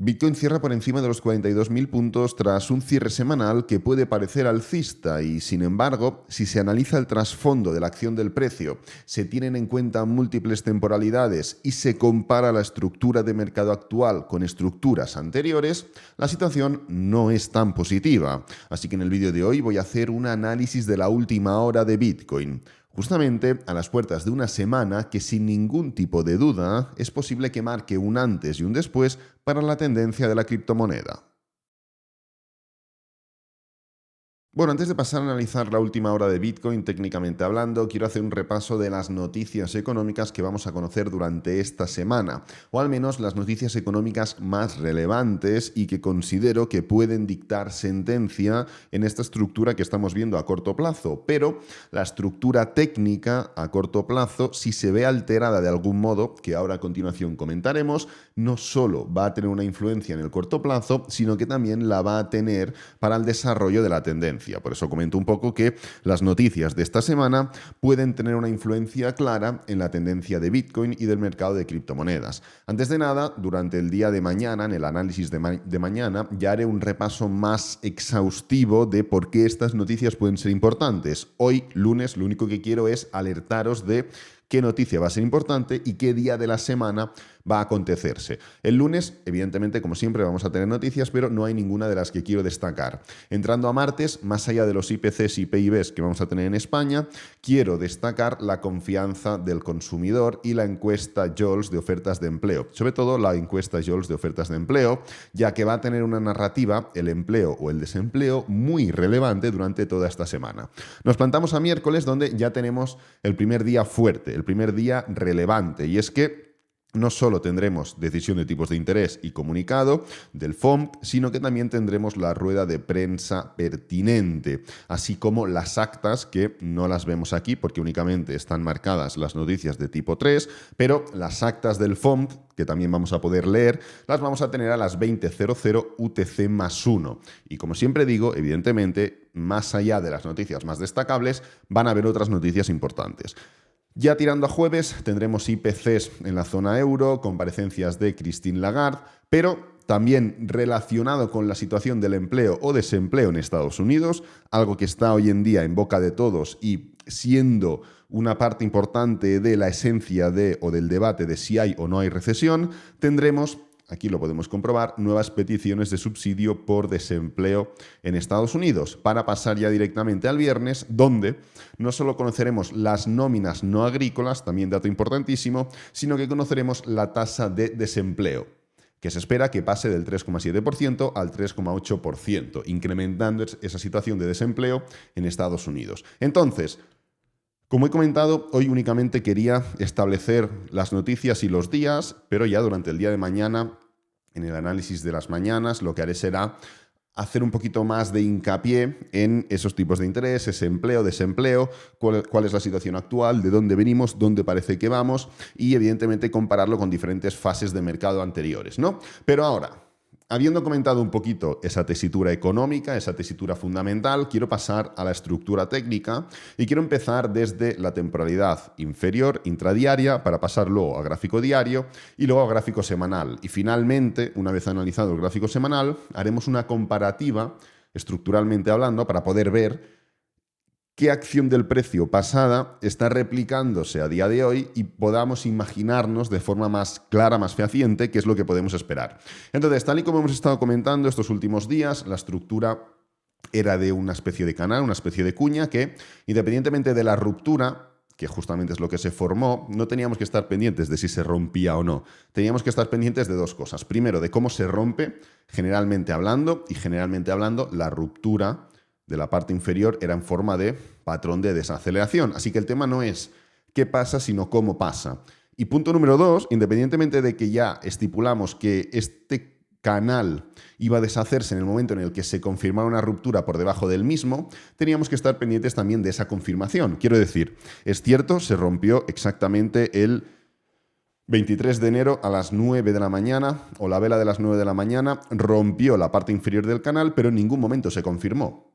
Bitcoin cierra por encima de los 42.000 puntos tras un cierre semanal que puede parecer alcista y, sin embargo, si se analiza el trasfondo de la acción del precio, se tienen en cuenta múltiples temporalidades y se compara la estructura de mercado actual con estructuras anteriores, la situación no es tan positiva. Así que en el vídeo de hoy voy a hacer un análisis de la última hora de Bitcoin. Justamente a las puertas de una semana que sin ningún tipo de duda es posible que marque un antes y un después para la tendencia de la criptomoneda. Bueno, antes de pasar a analizar la última hora de Bitcoin, técnicamente hablando, quiero hacer un repaso de las noticias económicas que vamos a conocer durante esta semana, o al menos las noticias económicas más relevantes y que considero que pueden dictar sentencia en esta estructura que estamos viendo a corto plazo. Pero la estructura técnica a corto plazo, si se ve alterada de algún modo, que ahora a continuación comentaremos, no solo va a tener una influencia en el corto plazo, sino que también la va a tener para el desarrollo de la tendencia. Por eso comento un poco que las noticias de esta semana pueden tener una influencia clara en la tendencia de Bitcoin y del mercado de criptomonedas. Antes de nada, durante el día de mañana, en el análisis de mañana, ya haré un repaso más exhaustivo de por qué estas noticias pueden ser importantes. Hoy, lunes, lo único que quiero es alertaros de qué noticia va a ser importante y qué día de la semana va a acontecerse. El lunes, evidentemente, como siempre, vamos a tener noticias, pero no hay ninguna de las que quiero destacar. Entrando a martes, más allá de los IPCs y PIBs que vamos a tener en España, quiero destacar la confianza del consumidor y la encuesta JOLTS de ofertas de empleo. Sobre todo la encuesta JOLTS de ofertas de empleo, ya que va a tener una narrativa, el empleo o el desempleo, muy relevante durante toda esta semana. Nos plantamos a miércoles, donde ya tenemos el primer día fuerte, el primer día relevante, y es que no solo tendremos decisión de tipos de interés y comunicado del FOMC, sino que también tendremos la rueda de prensa pertinente, así como las actas, que no las vemos aquí porque únicamente están marcadas las noticias de tipo 3, pero las actas del FOMC, que también vamos a poder leer, las vamos a tener a las 20:00 UTC+1. Y como siempre digo, evidentemente, más allá de las noticias más destacables, van a haber otras noticias importantes. Ya tirando a jueves tendremos IPCs en la zona euro, comparecencias de Christine Lagarde, pero también relacionado con la situación del empleo o desempleo en Estados Unidos, algo que está hoy en día en boca de todos y siendo una parte importante de la esencia del debate de si hay o no hay recesión, tendremos, aquí lo podemos comprobar, nuevas peticiones de subsidio por desempleo en Estados Unidos, para pasar ya directamente al viernes, donde no solo conoceremos las nóminas no agrícolas, también dato importantísimo, sino que conoceremos la tasa de desempleo, que se espera que pase del 3,7% al 3,8%, incrementando esa situación de desempleo en Estados Unidos. Entonces, como he comentado, hoy únicamente quería establecer las noticias y los días, pero ya durante el día de mañana, en el análisis de las mañanas, lo que haré será hacer un poquito más de hincapié en esos tipos de interés, ese empleo, desempleo, cuál es la situación actual, de dónde venimos, dónde parece que vamos y, evidentemente, compararlo con diferentes fases de mercado anteriores, ¿no? Pero ahora, habiendo comentado un poquito esa tesitura económica, esa tesitura fundamental, quiero pasar a la estructura técnica y quiero empezar desde la temporalidad inferior, intradiaria, para pasar luego a gráfico diario y luego a gráfico semanal. Y finalmente, una vez analizado el gráfico semanal, haremos una comparativa, estructuralmente hablando, para poder ver qué acción del precio pasada está replicándose a día de hoy y podamos imaginarnos de forma más clara, más fehaciente, qué es lo que podemos esperar. Entonces, tal y como hemos estado comentando estos últimos días, la estructura era de una especie de canal, una especie de cuña que, independientemente de la ruptura, que justamente es lo que se formó, no teníamos que estar pendientes de si se rompía o no. Teníamos que estar pendientes de dos cosas. Primero, de cómo se rompe, generalmente hablando, y generalmente hablando, la ruptura de la parte inferior era en forma de patrón de desaceleración. Así que el tema no es qué pasa, sino cómo pasa. Y punto número 2, independientemente de que ya estipulamos que este canal iba a deshacerse en el momento en el que se confirmara una ruptura por debajo del mismo, teníamos que estar pendientes también de esa confirmación. Quiero decir, es cierto, se rompió exactamente el 23 de enero a las 9 de la mañana, o la vela de las 9 de la mañana, rompió la parte inferior del canal, pero en ningún momento se confirmó.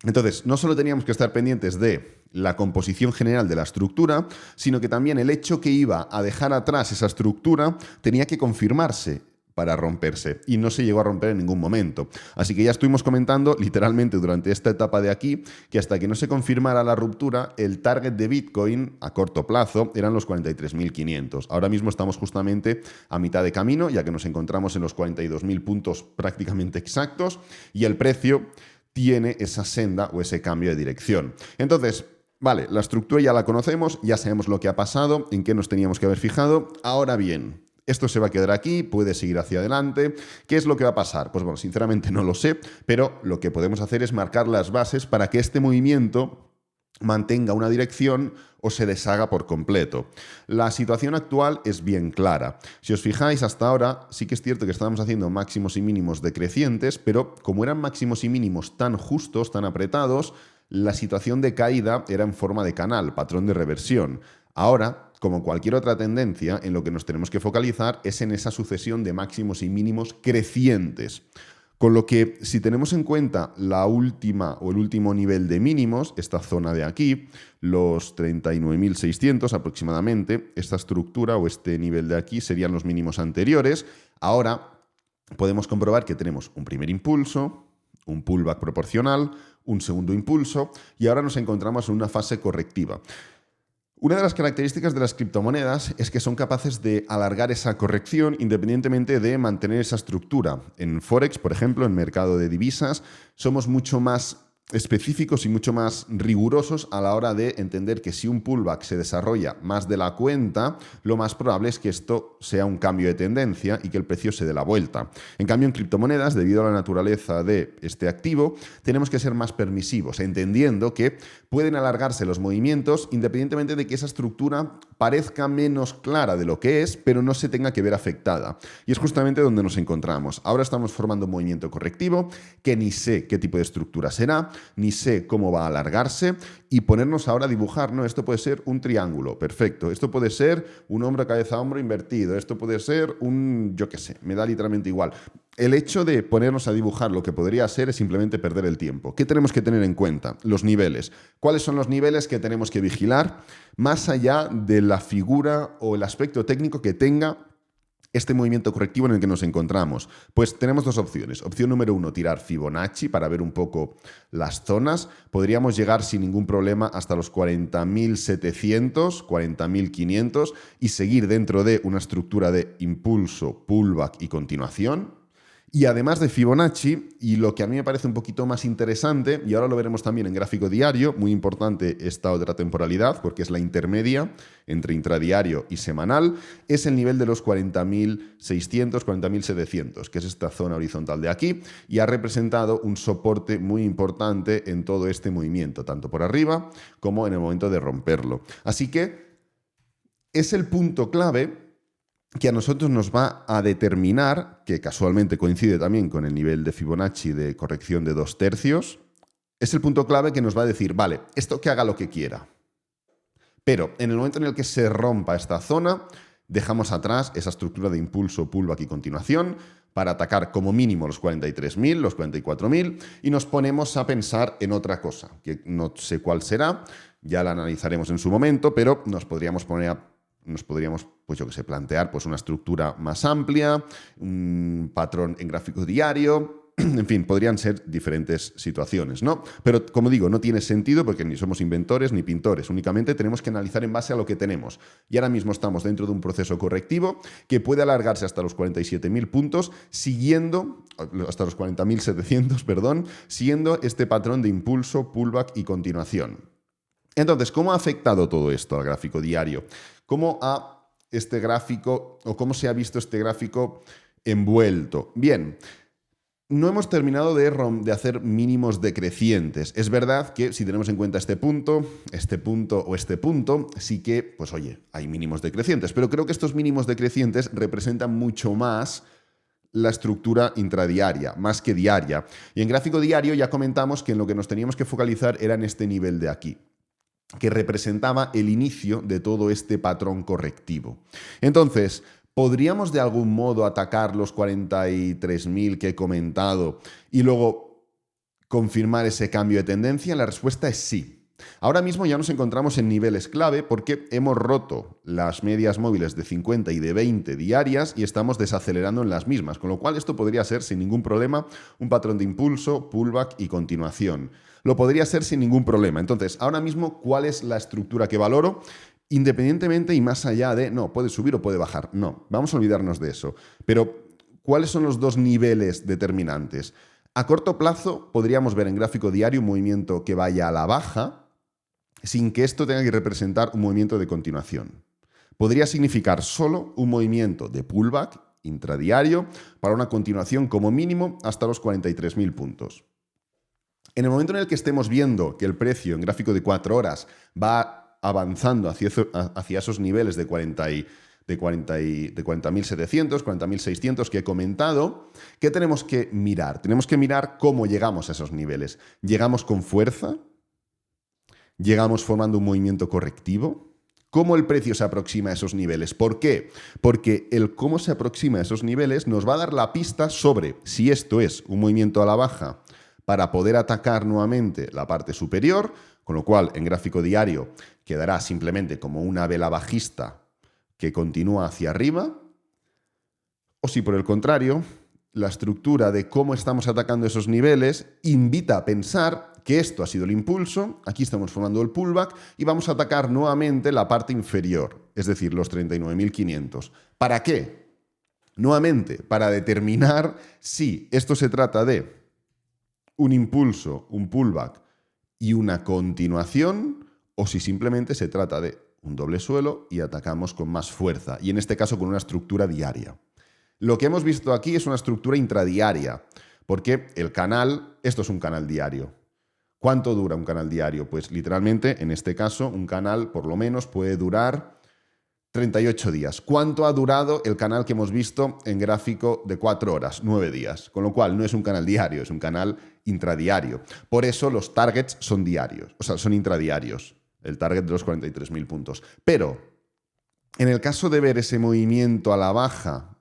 Entonces, no solo teníamos que estar pendientes de la composición general de la estructura, sino que también el hecho que iba a dejar atrás esa estructura tenía que confirmarse. para romperse y no se llegó a romper en ningún momento. Así que ya estuvimos comentando literalmente durante esta etapa de aquí que hasta que no se confirmara la ruptura, el target de Bitcoin a corto plazo eran los 43.500. Ahora mismo estamos justamente a mitad de camino, ya que nos encontramos en los 42.000 puntos prácticamente exactos y el precio tiene esa senda o ese cambio de dirección. Entonces, vale, la estructura ya la conocemos, ya sabemos lo que ha pasado, en qué nos teníamos que haber fijado. Ahora bien, esto se va a quedar aquí, puede seguir hacia adelante. ¿Qué es lo que va a pasar? Pues bueno, sinceramente no lo sé, pero lo que podemos hacer es marcar las bases para que este movimiento mantenga una dirección o se deshaga por completo. La situación actual es bien clara. Si os fijáis, hasta ahora sí que es cierto que estábamos haciendo máximos y mínimos decrecientes, pero como eran máximos y mínimos tan justos, tan apretados, la situación de caída era en forma de canal, patrón de reversión. Ahora, como cualquier otra tendencia, en lo que nos tenemos que focalizar es en esa sucesión de máximos y mínimos crecientes. Con lo que, si tenemos en cuenta la última o el último nivel de mínimos, esta zona de aquí, los 39.600 aproximadamente, esta estructura o este nivel de aquí serían los mínimos anteriores. Ahora podemos comprobar que tenemos un primer impulso, un pullback proporcional, un segundo impulso y ahora nos encontramos en una fase correctiva. Una de las características de las criptomonedas es que son capaces de alargar esa corrección independientemente de mantener esa estructura. En Forex, por ejemplo, en mercado de divisas, somos mucho más específicos y mucho más rigurosos a la hora de entender que si un pullback se desarrolla más de la cuenta, lo más probable es que esto sea un cambio de tendencia y que el precio se dé la vuelta. En cambio, en criptomonedas, debido a la naturaleza de este activo, tenemos que ser más permisivos, entendiendo que pueden alargarse los movimientos independientemente de que esa estructura parezca menos clara de lo que es, pero no se tenga que ver afectada. Y es justamente donde nos encontramos. Ahora estamos formando un movimiento correctivo que ni sé qué tipo de estructura será, ni sé cómo va a alargarse y ponernos ahora a dibujar, ¿no? Esto puede ser un triángulo, perfecto. Esto puede ser un hombro, cabeza, hombro invertido. Esto puede ser un, yo qué sé, me da literalmente igual. El hecho de ponernos a dibujar lo que podría ser es simplemente perder el tiempo. ¿Qué tenemos que tener en cuenta? Los niveles. ¿Cuáles son los niveles que tenemos que vigilar más allá de la figura o el aspecto técnico que tenga este movimiento correctivo en el que nos encontramos? Pues tenemos dos opciones. Opción número 1, tirar Fibonacci para ver un poco las zonas. Podríamos llegar sin ningún problema hasta los 40.700, 40.500 y seguir dentro de una estructura de impulso, pullback y continuación. Y además de Fibonacci, y lo que a mí me parece un poquito más interesante, y ahora lo veremos también en gráfico diario, muy importante esta otra temporalidad, porque es la intermedia entre intradiario y semanal, es el nivel de los 40.600, 40.700, que es esta zona horizontal de aquí, y ha representado un soporte muy importante en todo este movimiento, tanto por arriba como en el momento de romperlo. Así que es el punto clave que a nosotros nos va a determinar, que casualmente coincide también con el nivel de Fibonacci de corrección de 2/3, es el punto clave que nos va a decir, vale, esto que haga lo que quiera. Pero en el momento en el que se rompa esta zona, dejamos atrás esa estructura de impulso, pullback y continuación para atacar como mínimo los 43.000, los 44.000 y nos ponemos a pensar en otra cosa, que no sé cuál será, ya la analizaremos en su momento, pero nos podríamos pues yo que sé, plantear pues una estructura más amplia, un patrón en gráfico diario, en fin, podrían ser diferentes situaciones, ¿no? Pero como digo, no tiene sentido porque ni somos inventores ni pintores, únicamente tenemos que analizar en base a lo que tenemos. Y ahora mismo estamos dentro de un proceso correctivo que puede alargarse hasta los 47.000 puntos, hasta los 40.700, perdón, siguiendo este patrón de impulso, pullback y continuación. Entonces, ¿cómo ha afectado todo esto al gráfico diario? ¿Cómo se ha visto este gráfico envuelto? Bien, no hemos terminado de hacer mínimos decrecientes. Es verdad que si tenemos en cuenta este punto o este punto, sí que, pues oye, hay mínimos decrecientes. Pero creo que estos mínimos decrecientes representan mucho más la estructura intradiaria, más que diaria. Y en gráfico diario ya comentamos que en lo que nos teníamos que focalizar era en este nivel de aquí, que representaba el inicio de todo este patrón correctivo. Entonces, ¿podríamos de algún modo atacar los 43.000 que he comentado y luego confirmar ese cambio de tendencia? La respuesta es sí. Ahora mismo ya nos encontramos en niveles clave porque hemos roto las medias móviles de 50 y de 20 diarias y estamos desacelerando en las mismas, con lo cual esto podría ser sin ningún problema un patrón de impulso, pullback y continuación. Lo podría ser sin ningún problema. Entonces, ahora mismo, ¿cuál es la estructura que valoro? Independientemente y más allá de, no, puede subir o puede bajar. No, vamos a olvidarnos de eso. Pero, ¿cuáles son los dos niveles determinantes? A corto plazo podríamos ver en gráfico diario un movimiento que vaya a la baja, sin que esto tenga que representar un movimiento de continuación. Podría significar solo un movimiento de pullback intradiario para una continuación como mínimo hasta los 43.000 puntos. En el momento en el que estemos viendo que el precio en gráfico de 4 horas va avanzando hacia esos niveles de 40.700, 40.600 que he comentado, ¿qué tenemos que mirar? Tenemos que mirar cómo llegamos a esos niveles. ¿Llegamos con fuerza? ¿Llegamos formando un movimiento correctivo? ¿Cómo el precio se aproxima a esos niveles? ¿Por qué? Porque el cómo se aproxima a esos niveles nos va a dar la pista sobre si esto es un movimiento a la baja para poder atacar nuevamente la parte superior, con lo cual en gráfico diario quedará simplemente como una vela bajista que continúa hacia arriba, o si por el contrario, la estructura de cómo estamos atacando esos niveles invita a pensar que esto ha sido el impulso, aquí estamos formando el pullback y vamos a atacar nuevamente la parte inferior, es decir, los 39.500. ¿Para qué? Nuevamente, para determinar si esto se trata de un impulso, un pullback y una continuación, o si simplemente se trata de un doble suelo y atacamos con más fuerza, y en este caso con una estructura diaria. Lo que hemos visto aquí es una estructura intradiaria, porque el canal, esto es un canal diario. ¿Cuánto dura un canal diario? Pues literalmente, en este caso, un canal por lo menos puede durar 38 días. ¿Cuánto ha durado el canal que hemos visto en gráfico de 4 horas? 9 días. Con lo cual no es un canal diario, es un canal intradiario. Por eso los targets son diarios, o sea, son intradiarios. El target de los 43.000 puntos. Pero, en el caso de ver ese movimiento a la baja,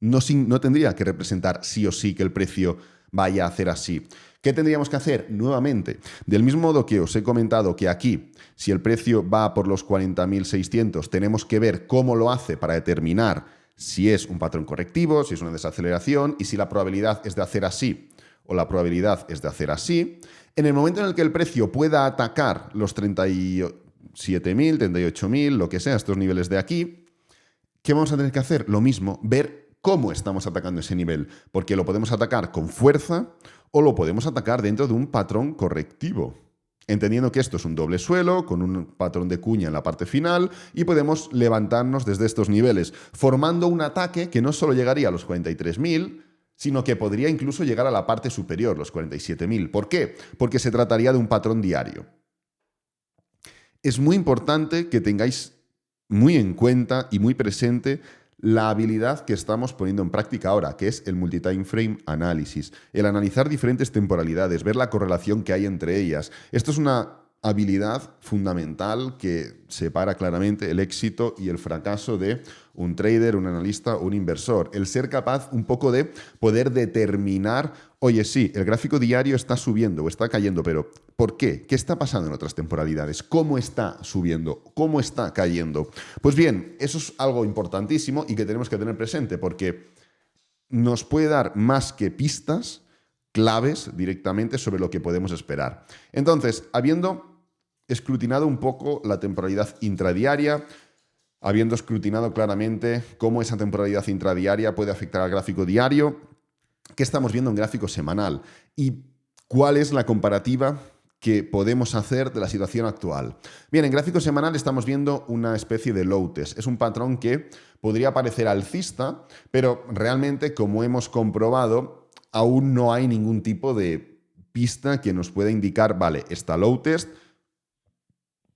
no tendría que representar sí o sí que el precio vaya a hacer así. ¿Qué tendríamos que hacer? Nuevamente, del mismo modo que os he comentado que aquí, si el precio va por los 40.600, tenemos que ver cómo lo hace para determinar si es un patrón correctivo, si es una desaceleración y si la probabilidad es de hacer así o la probabilidad es de hacer así. En el momento en el que el precio pueda atacar los 37.000, 38.000, lo que sea, estos niveles de aquí, ¿qué vamos a tener que hacer? Lo mismo, ver cómo estamos atacando ese nivel, porque lo podemos atacar con fuerza o lo podemos atacar dentro de un patrón correctivo, entendiendo que esto es un doble suelo con un patrón de cuña en la parte final y podemos levantarnos desde estos niveles, formando un ataque que no solo llegaría a los 43.000, sino que podría incluso llegar a la parte superior, los 47.000. ¿Por qué? Porque se trataría de un patrón diario. Es muy importante que tengáis muy en cuenta y muy presente la habilidad que estamos poniendo en práctica ahora, que es el multi-time frame análisis, el analizar diferentes temporalidades, ver la correlación que hay entre ellas. Esto es una habilidad fundamental que separa claramente el éxito y el fracaso de un trader, un analista o un inversor. El ser capaz un poco de poder determinar, oye, sí, el gráfico diario está subiendo o está cayendo, pero ¿por qué? ¿Qué está pasando en otras temporalidades? ¿Cómo está subiendo? ¿Cómo está cayendo? Pues bien, eso es algo importantísimo y que tenemos que tener presente porque nos puede dar más que pistas claves directamente sobre lo que podemos esperar. Entonces, habiendo escrutinado un poco la temporalidad intradiaria, habiendo escrutinado claramente cómo esa temporalidad intradiaria puede afectar al gráfico diario, ¿qué estamos viendo en gráfico semanal? ¿Y cuál es la comparativa que podemos hacer de la situación actual? Bien, en gráfico semanal estamos viendo una especie de low test. Es un patrón que podría parecer alcista, pero realmente, como hemos comprobado, aún no hay ningún tipo de pista que nos pueda indicar, vale, esta low test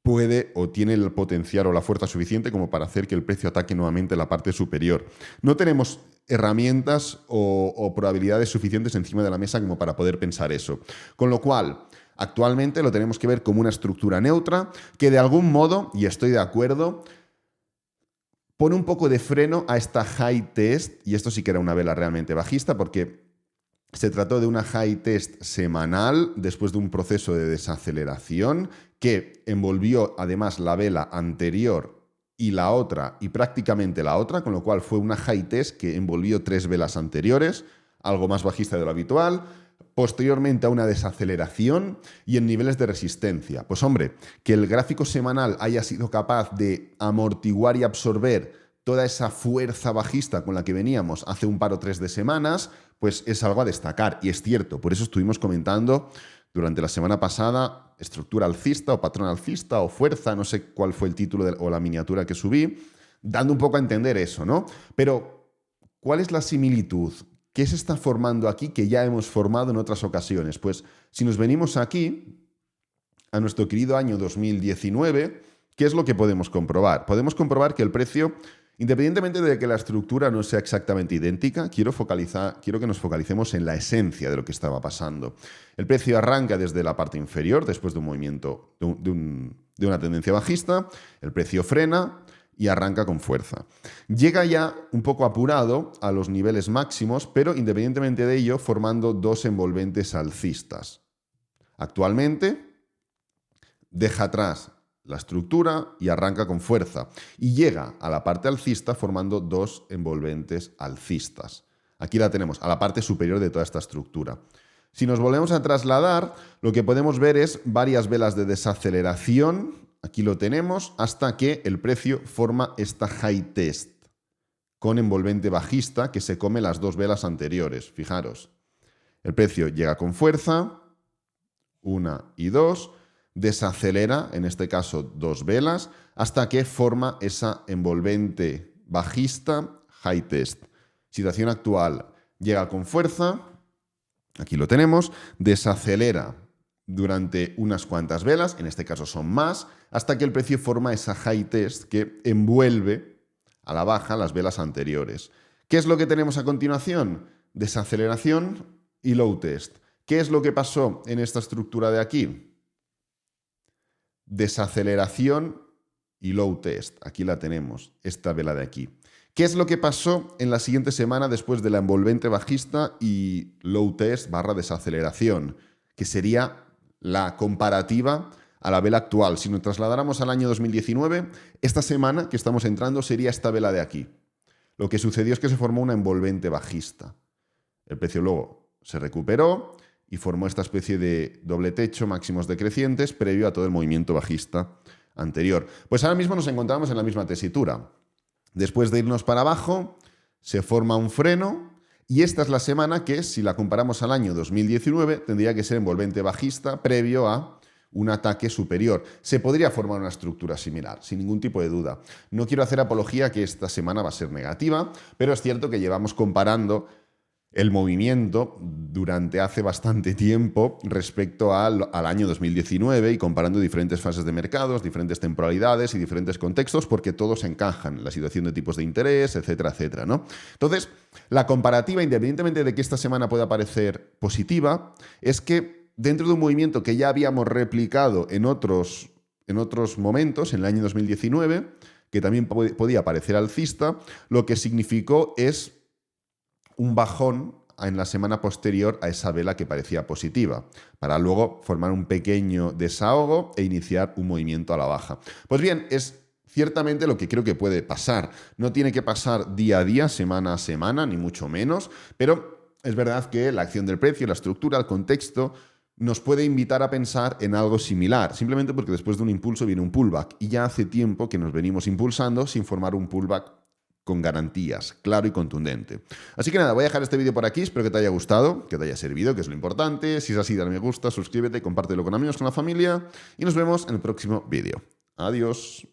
puede o tiene el potencial o la fuerza suficiente como para hacer que el precio ataque nuevamente la parte superior. No tenemos herramientas o probabilidades suficientes encima de la mesa como para poder pensar eso. Con lo cual, actualmente lo tenemos que ver como una estructura neutra que de algún modo, y estoy de acuerdo, pone un poco de freno a esta high test, y esto sí que era una vela realmente bajista porque Se trató de una high test semanal después de un proceso de desaceleración que envolvió además la vela anterior y la otra y prácticamente la otra, con lo cual fue una high test que envolvió 3 velas anteriores, algo más bajista de lo habitual, posteriormente a una desaceleración y en niveles de resistencia. Pues hombre, que el gráfico semanal haya sido capaz de amortiguar y absorber toda esa fuerza bajista con la que veníamos hace un par o 3 de semanas, pues es algo a destacar. Y es cierto, por eso estuvimos comentando durante la semana pasada estructura alcista o patrón alcista o fuerza, no sé cuál fue el título o la miniatura que subí, dando un poco a entender eso, ¿no? Pero, ¿cuál es la similitud? ¿Qué se está formando aquí que ya hemos formado en otras ocasiones? Pues si nos venimos aquí, a nuestro querido año 2019, ¿qué es lo que podemos comprobar? Podemos comprobar que el precio, independientemente de que la estructura no sea exactamente idéntica, quiero que nos focalicemos en la esencia de lo que estaba pasando. El precio arranca desde la parte inferior, después de un movimiento, de una tendencia bajista, el precio frena y arranca con fuerza. Llega ya un poco apurado a los niveles máximos, pero independientemente de ello, formando 2 envolventes alcistas. Actualmente deja atrás la estructura y arranca con fuerza. Y llega a la parte alcista formando 2 envolventes alcistas. Aquí la tenemos, a la parte superior de toda esta estructura. Si nos volvemos a trasladar, lo que podemos ver es varias velas de desaceleración. Aquí lo tenemos, hasta que el precio forma esta high test con envolvente bajista que se come las 2 velas anteriores. Fijaros, el precio llega con fuerza, 1 y 2, desacelera, en este caso 2 velas, hasta que forma esa envolvente bajista high test. Situación actual, llega con fuerza, aquí lo tenemos, desacelera durante unas cuantas velas, en este caso son más, hasta que el precio forma esa high test que envuelve a la baja las velas anteriores. ¿Qué es lo que tenemos a continuación? Desaceleración y low test. ¿Qué es lo que pasó en esta estructura de aquí? Desaceleración y low test. Aquí la tenemos, esta vela de aquí. ¿Qué es lo que pasó en la siguiente semana después de la envolvente bajista y low test / desaceleración? Que sería la comparativa a la vela actual. Si nos trasladáramos al año 2019, esta semana que estamos entrando sería esta vela de aquí. Lo que sucedió es que se formó una envolvente bajista. El precio luego se recuperó y formó esta especie de doble techo, máximos decrecientes, previo a todo el movimiento bajista anterior. Pues ahora mismo nos encontramos en la misma tesitura. Después de irnos para abajo, se forma un freno. Y esta es la semana que, si la comparamos al año 2019, tendría que ser envolvente bajista previo a un ataque superior. Se podría formar una estructura similar, sin ningún tipo de duda. No quiero hacer apología que esta semana va a ser negativa, pero es cierto que llevamos comparando el movimiento durante hace bastante tiempo respecto al año 2019 y comparando diferentes fases de mercados, diferentes temporalidades y diferentes contextos, porque todos encajan, la situación de tipos de interés, etcétera, etcétera, ¿no? Entonces, la comparativa, independientemente de que esta semana pueda parecer positiva, es que dentro de un movimiento que ya habíamos replicado en otros momentos, en el año 2019, que también podía parecer alcista, lo que significó es un bajón en la semana posterior a esa vela que parecía positiva, para luego formar un pequeño desahogo e iniciar un movimiento a la baja. Pues bien, es ciertamente lo que creo que puede pasar. No tiene que pasar día a día, semana a semana, ni mucho menos, pero es verdad que la acción del precio, la estructura, el contexto, nos puede invitar a pensar en algo similar, simplemente porque después de un impulso viene un pullback, y ya hace tiempo que nos venimos impulsando sin formar un pullback con garantías, claro y contundente. Así que nada, voy a dejar este vídeo por aquí, espero que te haya gustado, que te haya servido, que es lo importante. Si es así, dale me gusta, suscríbete, compártelo con amigos, con la familia y nos vemos en el próximo vídeo. Adiós.